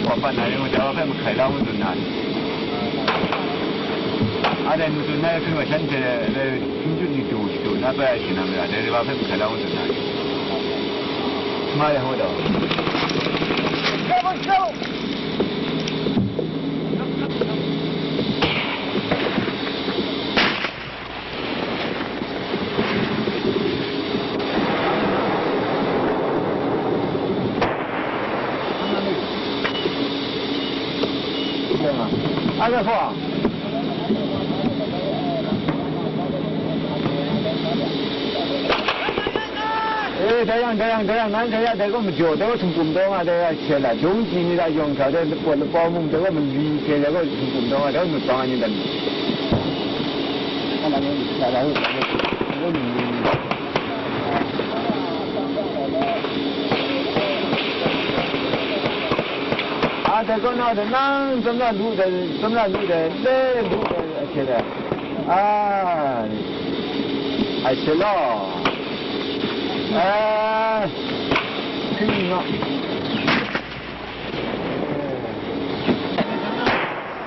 我办来，我叫我们开了我就拿。ada mutu na kan macam ada tunjuk di tu na apa sih nama ada di bawah kan kalau tu na mana hoda go ada apa这样，俺这样这个我们觉得我从广东啊，这个去了，中级你来用它的过了保姆，这个我们离开这个从广东啊，这个我们帮你的。看那个，下来啊，这个那的哪怎么录的，那录的去的，啊，还去了。可以吗？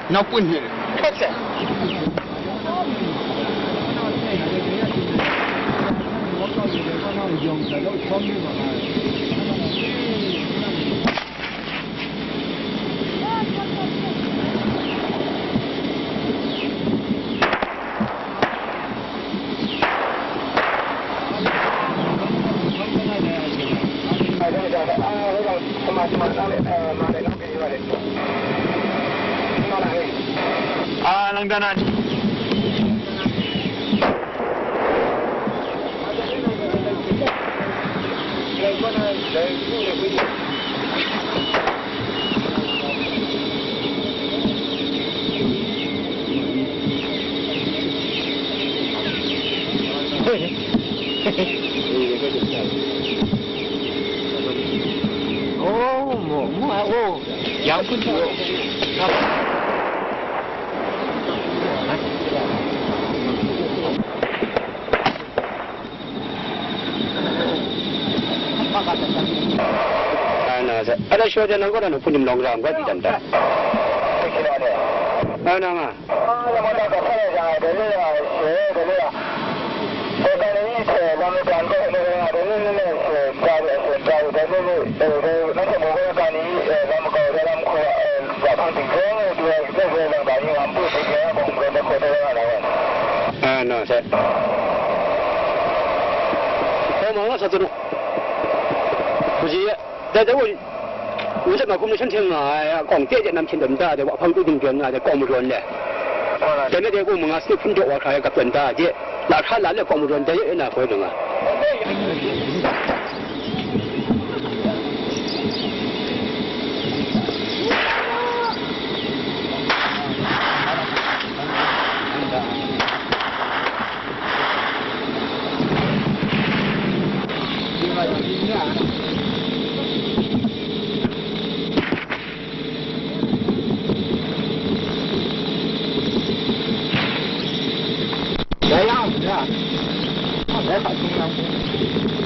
那不是，看着。Ah, langganan. Oh, yang pun tu. Ada syurga nang kau nak punya longrang kau di dalam. Mana ah? Yang mana kau saya jangan dulu lah, dulu lah. Sekarang ini saya lama jangkau dengan ada ni jauh dari nanti mungkin kali lama kau dalam lapang tinggal dua yang bagi lampu tiga mungkin ada kota yang lain. No, saya. Saya mau satu tu. Bukan, dah dah我这个工作申请啊，讲这些南青人大的，我碰到定点啊，就讲不准的。现在这个我们啊，是碰着我看个准大的，那看来了讲不准的，那会弄啊。这样子啊，来把中央。